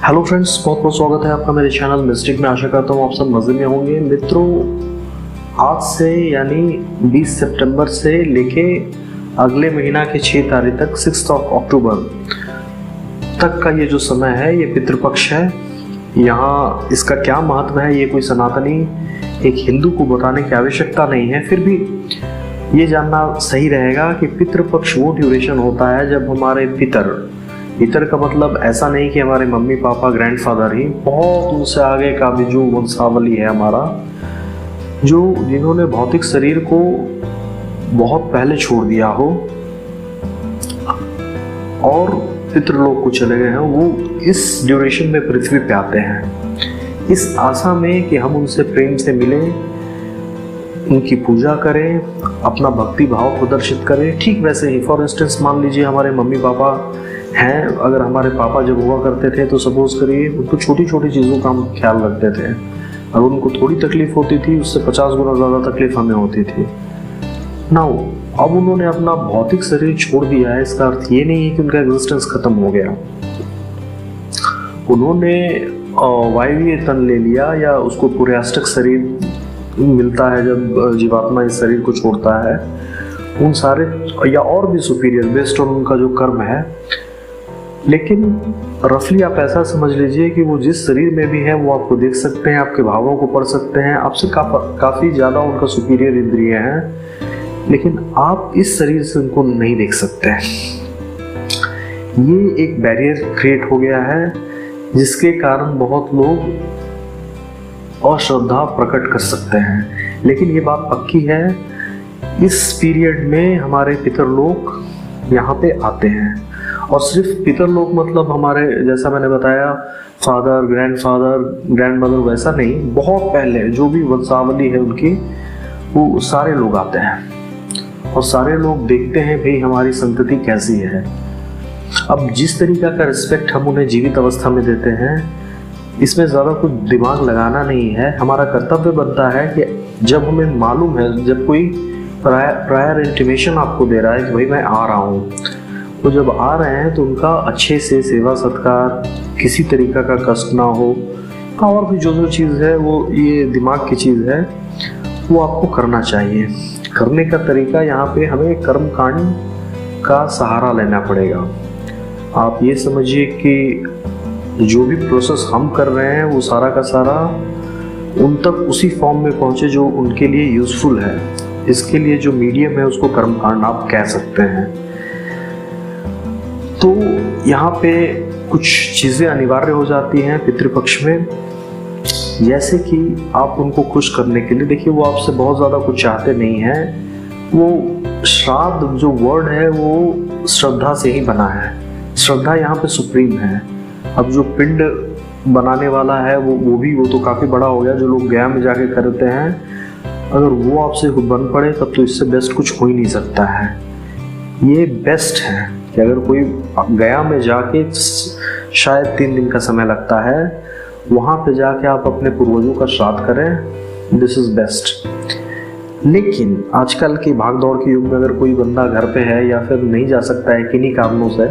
Hello friends, बहुत बहुत स्वागत है आपका मेरे चैनल मिस्टिक में। आशा करता हूँ आप सब मजे में होंगे। मित्रों, आज से यानी 20 सितंबर से लेके अगले महीना के 6 तारीख तक 6 अक्टूबर तक का ये जो समय है ये पितृपक्ष है। यहाँ इसका क्या महत्व है ये कोई सनातनी एक हिंदू को बताने की आवश्यकता नहीं है, फिर भी ये जानना सही रहेगा कि पितृपक्ष वो ड्यूरेशन होता है जब हमारे पितर का मतलब ऐसा नहीं कि हमारे मम्मी पापा ग्रैंडफादर ही, बहुत उनसे आगे का भी जो वंशावली है हमारा, जो जिन्होंने भौतिक शरीर को बहुत पहले छोड़ दिया हो और पितृलोक को चले गए हैं, वो इस ड्यूरेशन में पृथ्वी पे आते हैं इस आशा में कि हम उनसे प्रेम से मिलें, उनकी पूजा करें, अपना भक्ति भाव प्रदर्शित करें। ठीक वैसे ही फॉर इंस्टेंस मान लीजिए हमारे मम्मी पापा हैं, अगर हमारे पापा जब हुआ करते थे तो सपोज करिए उनको छोटी छोटी चीज़ों का हम ख्याल रखते थे। अगर उनको थोड़ी तकलीफ होती थी उससे 50 गुना ज़्यादा तकलीफ हमें होती थी। नाउ अब उन्होंने अपना भौतिक शरीर छोड़ दिया है, इसका अर्थ ये नहीं है कि उनका एग्जिस्टेंस खत्म हो गया। उन्होंने वायवीय तन ले लिया या उसको पुर्याष्टक शरीर मिलता है जब जीवात्मा इस शरीर को छोड़ता है, उन सारे या और भी सुपीरियर बेस्ड ऑन उनका जो कर्म है। लेकिन रफली आप ऐसा समझ लीजिए कि वो जिस शरीर में भी है वो आपको देख सकते हैं, आपके भावों को पढ़ सकते हैं, आपसे काफ़ी ज़्यादा उनका सुपीरियर इंद्रिय है, लेकिन आप इस शरीर से उनको नहीं देख सकते। ये एक बैरियर क्रिएट हो गया है जिसके कारण बहुत लोग अश्रद्धा प्रकट कर सकते हैं। लेकिन ये बात पक्की है, इस पीरियड में हमारे पितरलोक यहाँ पे आते हैं। और सिर्फ पितरलोक मतलब हमारे, जैसा मैंने बताया, फादर, ग्रैंडफादर, ग्रैंडमदर वैसा नहीं, बहुत पहले जो भी वंशावली है उनकी, वो सारे लोग आते हैं और सारे लोग देखते हैं भाई हमारी संतति कैसी है। अब जिस तरीका का रिस्पेक्ट हम उन्हें जीवित अवस्था में देते हैं, इसमें ज़्यादा कुछ दिमाग लगाना नहीं है। हमारा कर्तव्य बनता है कि जब हमें मालूम है, जब कोई प्रायर इंटीमेशन आपको दे रहा है कि भाई मैं आ रहा हूँ, तो जब आ रहे हैं तो उनका अच्छे से सेवा सत्कार, किसी तरीका का कष्ट ना हो, और भी जो चीज़ है वो ये दिमाग की चीज़ है, वो आपको करना चाहिए। करने का तरीका यहाँ पे हमें कर्म कांड का सहारा लेना पड़ेगा। आप ये समझिए कि जो भी प्रोसेस हम कर रहे हैं वो सारा का सारा उन तक उसी फॉर्म में पहुँचे जो उनके लिए यूज़फुल है। इसके लिए जो मीडियम है उसको कर्म कांड आप कह सकते हैं। तो यहाँ पे कुछ चीज़ें अनिवार्य हो जाती हैं पितृपक्ष में, जैसे कि आप उनको खुश करने के लिए, देखिए वो आपसे बहुत ज़्यादा कुछ चाहते नहीं हैं। वो श्राद्ध जो वर्ड है वो श्रद्धा से ही बना है, श्रद्धा यहाँ पे सुप्रीम है। अब जो पिंड बनाने वाला है वो तो काफ़ी बड़ा हो गया, जो लोग गया में जाके करते हैं, अगर वो आपसे बन पड़े तब तो इससे बेस्ट कुछ हो ही नहीं सकता है। ये बेस्ट है कि अगर कोई गया में जाके, शायद 3 दिन का समय लगता है, वहाँ पे जाके आप अपने पूर्वजों का श्राद्ध करें, दिस इज़ बेस्ट। लेकिन आजकल की भागदौड़ के युग में अगर कोई बंदा घर पे है या फिर नहीं जा सकता है किन्हीं कारणों से,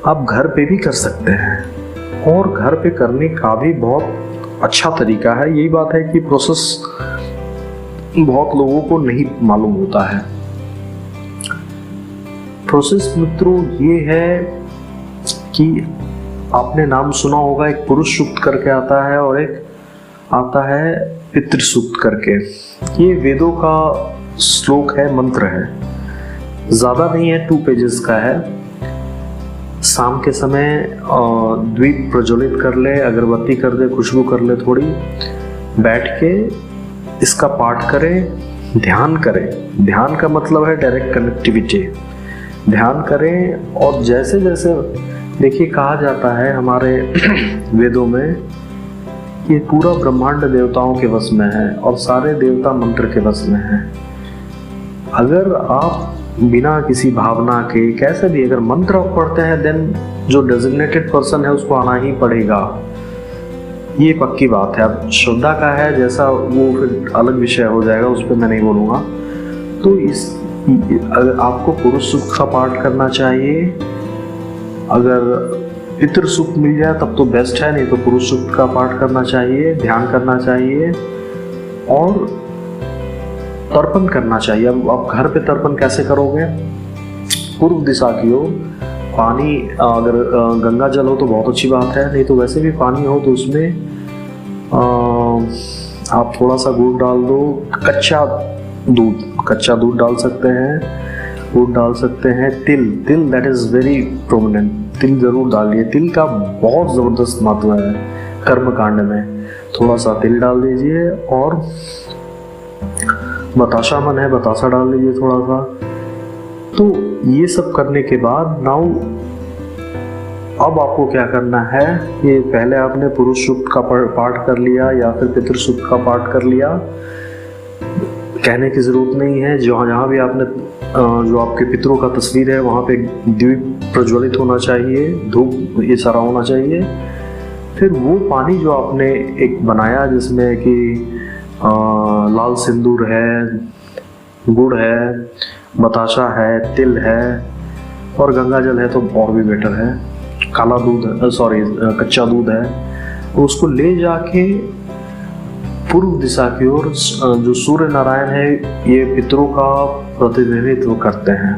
आप घर पे भी कर सकते हैं और घर पे करने का भी बहुत अच्छा तरीका है। यही बात है कि प्रोसेस बहुत लोगों को नहीं मालूम होता है। प्रोसेस मित्रों ये है कि आपने नाम सुना होगा, एक पुरुष सूक्त करके आता है और एक आता है पितृ सूक्त करके। ये वेदों का श्लोक है, मंत्र है, ज़्यादा नहीं है, 2 पेजेस का है। शाम के समय द्वीप प्रज्वलित कर ले, अगरबत्ती कर दे, खुशबू कर ले, थोड़ी बैठ के इसका पाठ करें, ध्यान करें। ध्यान का मतलब है डायरेक्ट कनेक्टिविटी। ध्यान करें और जैसे जैसे देखिए कहा जाता है हमारे वेदों में कि पूरा ब्रह्मांड देवताओं के वश में है और सारे देवता मंत्र के वश में हैं। अगर आप बिना किसी भावना के कैसे भी अगर मंत्र पढ़ते हैं, देन जो डेजिग्नेटेड पर्सन है उसको आना ही पड़ेगा, ये पक्की बात है। अब श्रद्धा का है जैसा, वो फिर अलग विषय हो जाएगा, उस पर मैं नहीं बोलूँगा। तो अगर आपको पुरुष सूक्त का पाठ करना चाहिए, अगर पितृ सूक्त मिल जाए तब तो बेस्ट है, नहीं तो पुरुष सूक्त का पाठ करना चाहिए, ध्यान करना चाहिए और तर्पण करना चाहिए। अब आप घर पे तर्पण कैसे करोगे? पूर्व दिशा की ओर पानी, अगर गंगा जल हो तो बहुत अच्छी बात है, नहीं तो वैसे भी पानी हो तो उसमें आप थोड़ा सा गुड़ डाल दो, कच्चा दूध डाल सकते हैं, गुड़ डाल सकते हैं, तिल दैट इज वेरी प्रोमिनेंट, तिल जरूर डालिए। तिल का बहुत जबरदस्त महत्व है कर्म कांड में। थोड़ा सा तिल डाल दीजिए और बताशा मन है, बतासा डाल दीजिए थोड़ा सा। तो ये सब करने के बाद नाउ अब आपको क्या करना है, ये पहले आपने पुरुष सूक्त का पाठ कर लिया या फिर पितृ सूक्त का पाठ कर लिया, कहने की जरूरत नहीं है। जहाँ भी आपने जो आपके पितरों का तस्वीर है वहाँ पे दीप प्रज्वलित होना चाहिए, धूप ये सारा होना चाहिए। फिर वो पानी जो आपने एक बनाया जिसमें कि लाल सिंदूर है, गुड़ है, बताशा है, तिल है और गंगा जल है तो और भी बेटर है, काला दूध, कच्चा दूध है, उसको ले जाके पूर्व दिशा की ओर जो सूर्य नारायण है ये पितरों का प्रतिनिधित्व करते हैं,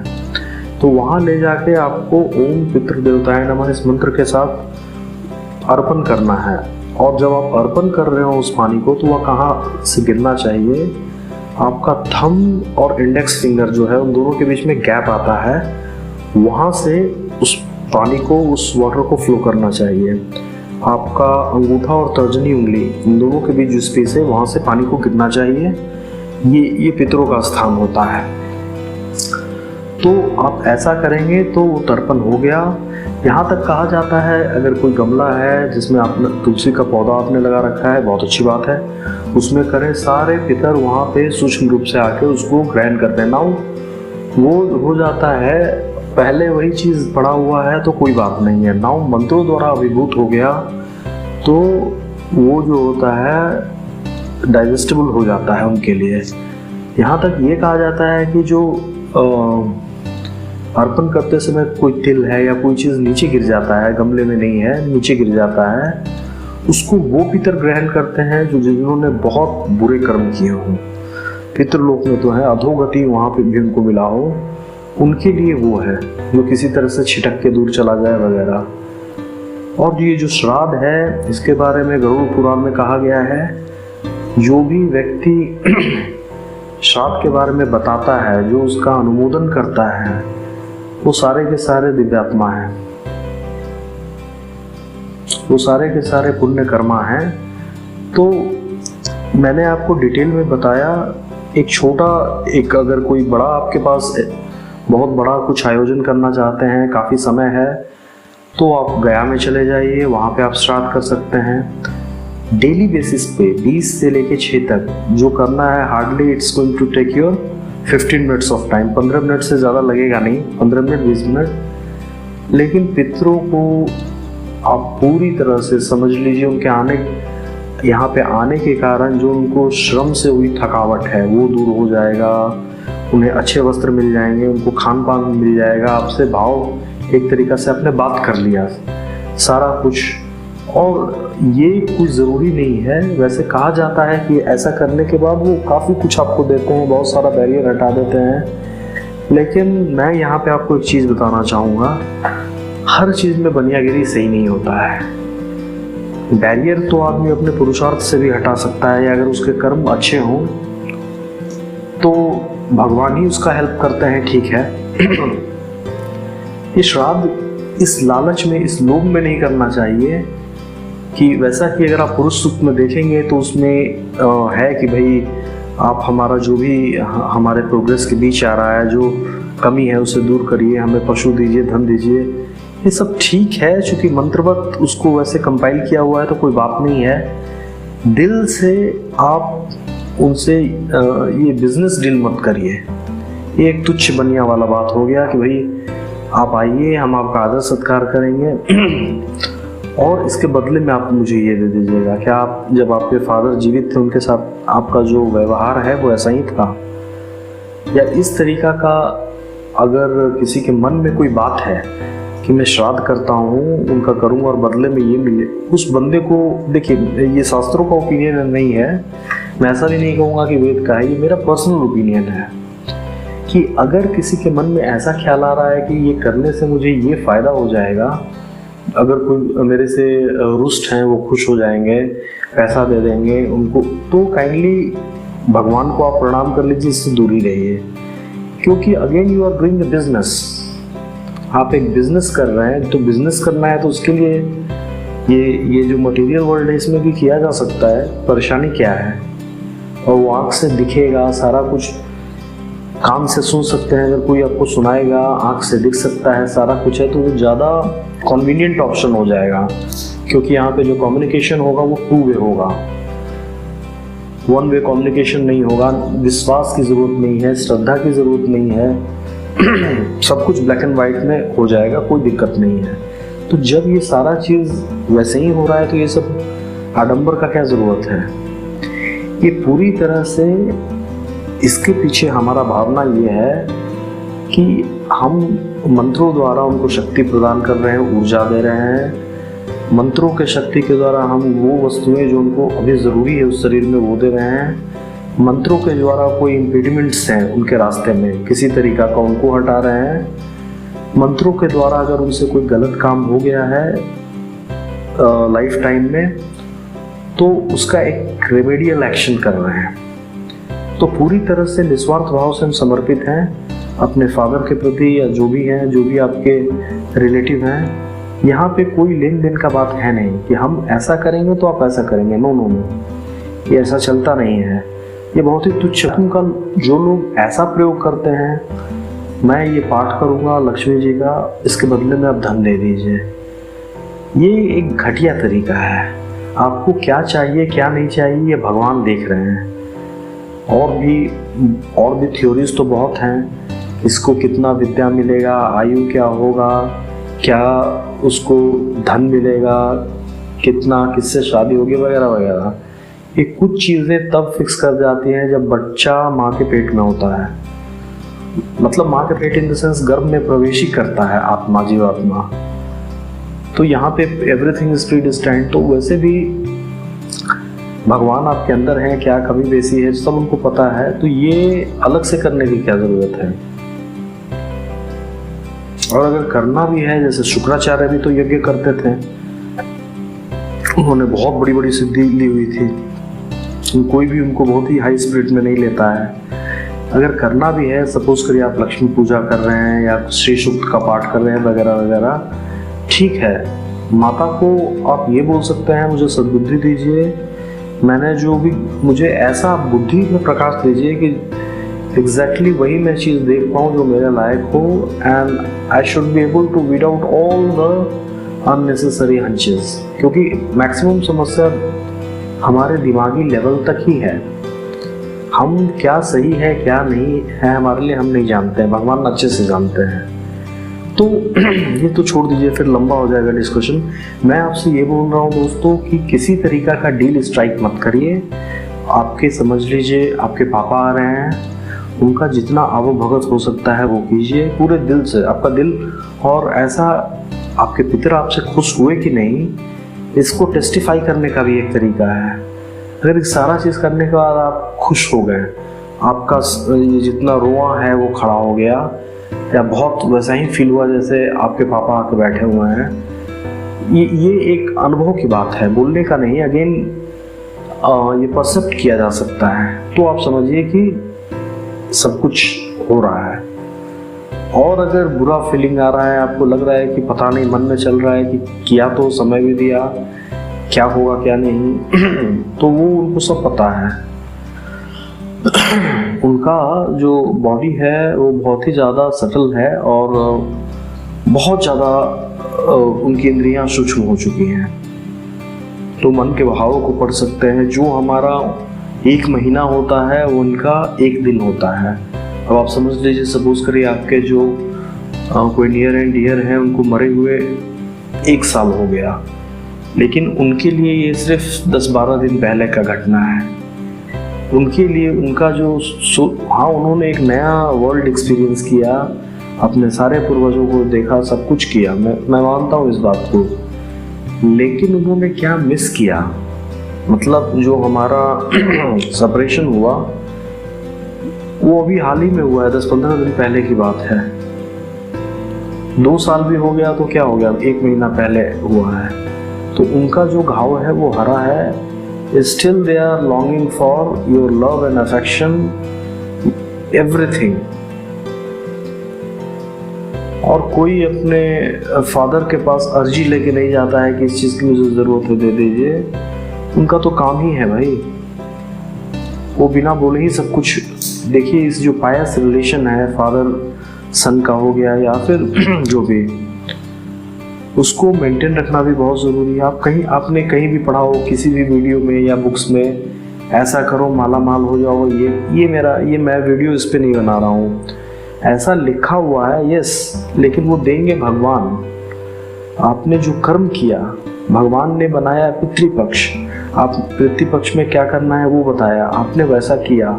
तो वहां ले जाके आपको ओम पितृ देवताय नमः इस मंत्र के साथ अर्पण करना है। और जब आप अर्पण कर रहे हो उस पानी को तो वह कहाँ से गिरना चाहिए, आपका थंब और इंडेक्स फिंगर जो है उन दोनों के बीच में गैप आता है, वहां से उस पानी को, उस वाटर को फ्लो करना चाहिए। आपका अंगूठा और तर्जनी उंगली इन दोनों के बीच जो स्पेस है वहां से पानी को गिरना चाहिए। ये पितरों का स्थान होता है। तो आप ऐसा करेंगे तो वो तर्पण हो गया। यहाँ तक कहा जाता है अगर कोई गमला है जिसमें आपने तुलसी का पौधा आपने लगा रखा है, बहुत अच्छी बात है, उसमें करें, सारे पितर वहाँ पे सूक्ष्म रूप से आके उसको ग्रहण कर देना, वो हो जाता है। पहले वही चीज़ पड़ा हुआ है तो कोई बात नहीं है, नाउ मंत्रों द्वारा अभिभूत हो गया तो वो जो होता है डाइजेस्टेबल हो जाता है उनके लिए। यहाँ तक ये कहा जाता है कि जो अर्पण करते समय कोई तिल है या कोई चीज़ नीचे गिर जाता है, गमले में नहीं है, नीचे गिर जाता है, उसको वो पितर ग्रहण करते हैं जो जिन्होंने बहुत बुरे कर्म किए हों। पितृलोक में तो है, अधोगति वहाँ पे भी उनको मिला हो, उनके लिए वो है जो किसी तरह से छिटक के दूर चला जाए वगैरह। और ये जो श्राद्ध है इसके बारे में गरुड़ पुराण में कहा गया है, जो भी व्यक्ति श्राद्ध के बारे में बताता है, जो उसका अनुमोदन करता है, वो सारे के सारे दिव्यात्मा हैं, वो सारे के सारे पुण्य कर्मा हैं। तो मैंने आपको डिटेल में बताया। एक छोटा, एक अगर कोई बड़ा आपके पास बहुत बड़ा कुछ आयोजन करना चाहते हैं, काफ़ी समय है, तो आप गया में चले जाइए, वहाँ पे आप श्राद्ध कर सकते हैं। डेली बेसिस पे 20 से लेके 6 तक जो करना है, hardly it's going to take your 15 minutes of time, 15 minute से ज़्यादा लगेगा नहीं, 15 मिनट 20 मिनट। लेकिन पितरों को आप पूरी तरह से समझ लीजिए, उनके यहाँ पे आने के कारण जो उनको श्रम से हुई थकावट है वो दूर हो जाएगा, उन्हें अच्छे वस्त्र मिल जाएंगे, उनको खान पान मिल जाएगा, आपसे भाव एक तरीक़ा से आपने बात कर लिया सारा कुछ। और ये कुछ ज़रूरी नहीं है, वैसे कहा जाता है कि ऐसा करने के बाद वो काफ़ी कुछ आपको देते हैं, बहुत सारा बैरियर हटा देते हैं। लेकिन मैं यहाँ पे आपको एक चीज़ बताना चाहूँगा, हर चीज़ में बनियागिरी सही नहीं होता है। बैरियर तो आदमी अपने पुरुषार्थ से भी हटा सकता है, या अगर उसके कर्म अच्छे हों तो भगवान ही उसका हेल्प करते हैं, ठीक है। ये श्राद्ध इस लालच में, इस लोभ में नहीं करना चाहिए कि वैसा कि अगर आप पुरुष सूक्त में देखेंगे तो उसमें है कि भाई आप हमारा जो भी हमारे प्रोग्रेस के बीच आ रहा है, जो कमी है उसे दूर करिए, हमें पशु दीजिए, धन दीजिए, ये सब ठीक है, चूंकि मंत्रवत उसको वैसे कंपाइल किया हुआ है तो कोई बात नहीं है। दिल से आप उनसे ये बिजनेस डील मत करिए। ये एक तुच्छ बनिया वाला बात हो गया कि भाई आप आइए, हम आपका आदर सत्कार करेंगे और इसके बदले में आप मुझे ये दे दीजिएगा। क्या आप, जब आपके फादर जीवित थे, उनके साथ आपका जो व्यवहार है वो ऐसा ही था? या इस तरीका का अगर किसी के मन में कोई बात है कि मैं श्राद्ध करता हूँ, उनका करूँगा और बदले में ये मिले, उस बंदे को, देखिए ये शास्त्रों का ओपिनियन नहीं है, मैं ऐसा भी नहीं कहूँगा कि वेद का है, ये मेरा पर्सनल ओपिनियन है कि अगर किसी के मन में ऐसा ख्याल आ रहा है कि ये करने से मुझे ये फ़ायदा हो जाएगा, अगर कोई मेरे से रुष्ट हैं वो खुश हो जाएंगे, पैसा दे देंगे उनको, तो काइंडली भगवान को आप प्रणाम कर लीजिए, इससे दूरी रहिए। क्योंकि again you are doing a business, आप एक बिजनेस कर रहे हैं, तो बिजनेस करना है तो उसके लिए ये जो मटेरियल वर्ल्ड है इसमें भी किया जा सकता है, परेशानी क्या है? और वो आँख से दिखेगा सारा कुछ, कान से सुन सकते हैं, अगर कोई आपको सुनाएगा, आँख से दिख सकता है, सारा कुछ है, तो वो ज़्यादा कन्वीनियंट ऑप्शन हो जाएगा। क्योंकि यहाँ पे जो कम्युनिकेशन होगा वो 2 वे होगा, 1 वे कम्युनिकेशन नहीं होगा। विश्वास की ज़रूरत नहीं है, श्रद्धा की ज़रूरत नहीं है, सब कुछ ब्लैक एंड वाइट में हो जाएगा, कोई दिक्कत नहीं है। तो जब ये सारा चीज़ वैसे ही हो रहा है तो ये सब आडंबर का क्या ज़रूरत है? ये पूरी तरह से इसके पीछे हमारा भावना ये है कि हम मंत्रों द्वारा उनको शक्ति प्रदान कर रहे हैं, ऊर्जा दे रहे हैं। मंत्रों के शक्ति के द्वारा हम वो वस्तुएं जो उनको अभी ज़रूरी है उस शरीर में वो दे रहे हैं। मंत्रों के द्वारा कोई इम्पीडिमेंट्स हैं उनके रास्ते में किसी तरीका का, उनको हटा रहे हैं। मंत्रों के द्वारा अगर उनसे कोई गलत काम हो गया है लाइफ टाइम में, तो उसका एक रेमेडियल एक्शन कर रहे हैं। तो पूरी तरह से निस्वार्थ भाव से हम समर्पित हैं अपने फादर के प्रति, या जो भी हैं, जो भी आपके रिलेटिव हैं। यहाँ पे कोई लेन देन का बात है नहीं कि हम ऐसा करेंगे तो आप ऐसा करेंगे, नो नो नो, ये ऐसा चलता नहीं है। ये बहुत ही तुच्छ का जो लोग ऐसा प्रयोग करते हैं, मैं ये पाठ करूँगा लक्ष्मी जी का, इसके बदले में आप धन दे दीजिए, ये एक घटिया तरीका है। आपको क्या चाहिए क्या नहीं चाहिए ये भगवान देख रहे हैं। और भी थ्योरीज तो बहुत हैं, इसको कितना विद्या मिलेगा, आयु क्या होगा, क्या उसको धन मिलेगा, कितना, किससे शादी होगी, वगैरह वगैरह। ये कुछ चीज़ें तब फिक्स कर जाती हैं जब बच्चा माँ के पेट में होता है, मतलब माँ के पेट इन द सेंस गर्भ में प्रवेश ही करता है आत्मा, जीवात्मा। तो यहाँ पे एवरीथिंग इज प्रीडिस्टाइंड। तो वैसे भी भगवान आपके अंदर हैं, क्या कमी बेसी है, सब उनको पता है। तो ये अलग से करने की क्या जरूरत है? और अगर करना भी है, जैसे शुक्राचार्य भी तो यज्ञ करते थे, उन्होंने बहुत बड़ी बड़ी सिद्धि ली हुई थी, कोई भी उनको बहुत ही हाई स्पिरिट में नहीं लेता है। अगर करना भी है, सपोज करिए आप लक्ष्मी पूजा कर रहे हैं या श्री सूक्त का पाठ कर रहे हैं वगैरह वगैरह, ठीक है। माता को आप ये बोल सकते हैं मुझे सद्बुद्धि दीजिए, मैंने जो भी, मुझे ऐसा बुद्धि में प्रकाश दीजिए कि एग्जैक्टली वही मैं चीज़ देख पाऊँ जो मेरे लायक हो, and I should be able to weed out all the unnecessary hunches. क्योंकि मैक्सिमम समस्या हमारे दिमागी लेवल तक ही है। हम क्या सही है क्या नहीं है हमारे लिए हम नहीं जानते हैं, भगवान अच्छे से जानते हैं। तो ये तो छोड़ दीजिए, फिर लंबा हो जाएगा डिस्कशन। मैं आपसे ये बोल रहा हूँ दोस्तों कि किसी तरीका का डील स्ट्राइक मत करिए। आपके समझ लीजिए आपके पापा आ रहे हैं, उनका जितना आवभगत हो सकता है वो कीजिए पूरे दिल से, आपका दिल। और ऐसा आपके पितर आपसे खुश हुए कि नहीं, इसको टेस्टिफाई करने का भी एक तरीका है। अगर इस सारा चीज़ करने के बाद आप खुश हो गए, आपका ये जितना रोआ है वो खड़ा हो गया, या बहुत वैसा ही फील हुआ जैसे आपके पापा आके बैठे हुए हैं, ये एक अनुभव की बात है, बोलने का नहीं। अगेन ये परसेप्ट किया जा सकता है। तो आप समझिए कि सब कुछ हो रहा है। और अगर बुरा फीलिंग आ रहा है, आपको लग रहा है कि पता नहीं, मन में चल रहा है कि किया तो समय भी दिया, क्या होगा क्या नहीं, तो वो उनको सब पता है। उनका जो बॉडी है वो बहुत ही ज़्यादा सटल है और बहुत ज़्यादा उनकी इंद्रियां सूक्ष्म हो चुकी हैं, तो मन के भावों को पढ़ सकते हैं। जो हमारा 1 महीना होता है वो उनका 1 दिन होता है। अब आप समझ लीजिए, सपोज करिए आपके जो कोई नियर एंड डियर हैं, उनको मरे हुए 1 साल हो गया, लेकिन उनके लिए ये सिर्फ 10-12 दिन पहले का घटना है। उनके लिए उनका जो हाँ, उन्होंने एक नया वर्ल्ड एक्सपीरियंस किया, अपने सारे पूर्वजों को देखा, सब कुछ किया, मैं मानता हूँ इस बात को, लेकिन उन्होंने क्या मिस किया? मतलब जो हमारा सेपरेशन हुआ वो अभी हाल ही में हुआ है, 10-15 दिन पहले की बात है। 2 साल भी हो गया तो क्या हो गया, 1 महीना पहले हुआ है। तो उनका जो घाव है वो हरा है। Still they are longing for your love and affection, everything. और कोई अपने फादर के पास अर्जी लेके नहीं जाता है कि इस चीज़ की मुझे ज़रूरत है, दे दीजिए। उनका तो काम ही है भाई, वो बिना बोले ही सब कुछ। देखिए, इस जो पायस रिलेशन है फादर सन का हो गया या फिर जो भी, उसको मेंटेन रखना भी बहुत ज़रूरी है। आपने कहीं भी पढ़ा हो किसी भी वीडियो में या बुक्स में, ऐसा करो माला माल हो जाओ, ये मैं वीडियो इस पे नहीं बना रहा हूँ, ऐसा लिखा हुआ है, यस, लेकिन वो देंगे भगवान। आपने जो कर्म किया, भगवान ने बनाया पितृपक्ष, आप पितृपक्ष में क्या करना है वो बताया, आपने वैसा किया,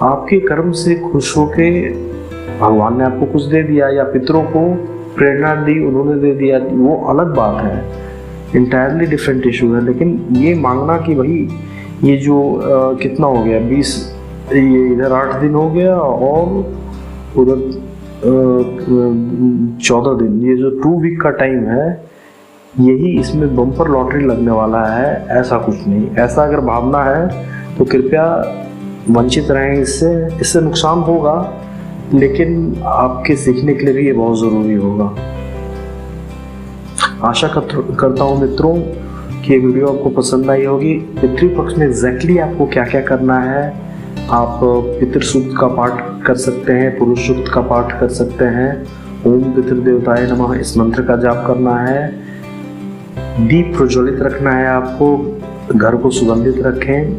आपके कर्म से खुश होके भगवान ने आपको कुछ दे दिया, या पितरों को प्रेरणा दी, उन्होंने दे दिया, वो अलग बात है, इंटायरली डिफरेंट इशू है। लेकिन ये मांगना कि भाई ये जो कितना हो गया, 20, ये इधर 8 दिन हो गया और उधर 14 दिन, ये जो 2 वीक का टाइम है, यही इसमें बम्पर लॉटरी लगने वाला है, ऐसा कुछ नहीं। ऐसा अगर भावना है तो कृपया वंचित रहें इससे नुकसान होगा, लेकिन आपके सीखने के लिए भी ये बहुत ज़रूरी होगा। आशा करता हूँ मित्रों कि ये वीडियो आपको पसंद आई होगी। पितृपक्ष में एग्जैक्टली आपको क्या क्या करना है, आप पितृसूक्त का पाठ कर सकते हैं, पुरुष सूक्त का पाठ कर सकते हैं, ओम पितृदेवताय नमः इस मंत्र का जाप करना है, दीप प्रज्वलित रखना है, आपको घर को सुगंधित रखें,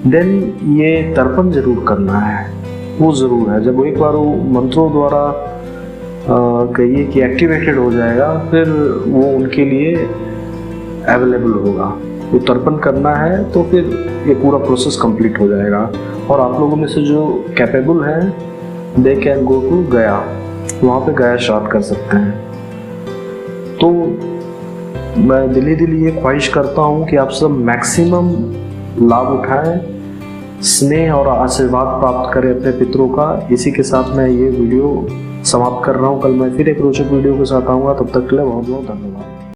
देन ये तर्पण जरूर करना है, वो ज़रूर है। जब एक बार वो मंत्रों द्वारा कहिए कि एक्टिवेटेड हो जाएगा, फिर वो उनके लिए अवेलेबल होगा। वो तर्पण करना है तो फिर ये पूरा प्रोसेस कंप्लीट हो जाएगा। और आप लोगों में से जो कैपेबल हैं, दे कैन गो टू गया, वहाँ पे गया श्राद्ध कर सकते हैं। तो मैं दिली ये ख्वाहिश करता हूँ कि आप सब मैक्सिमम लाभ उठाएं, स्नेह और आशीर्वाद प्राप्त करें अपने पितरों का। इसी के साथ मैं ये वीडियो समाप्त कर रहा हूँ। कल मैं फिर एक रोचक वीडियो के साथ आऊँगा, तब तक के लिए बहुत बहुत धन्यवाद।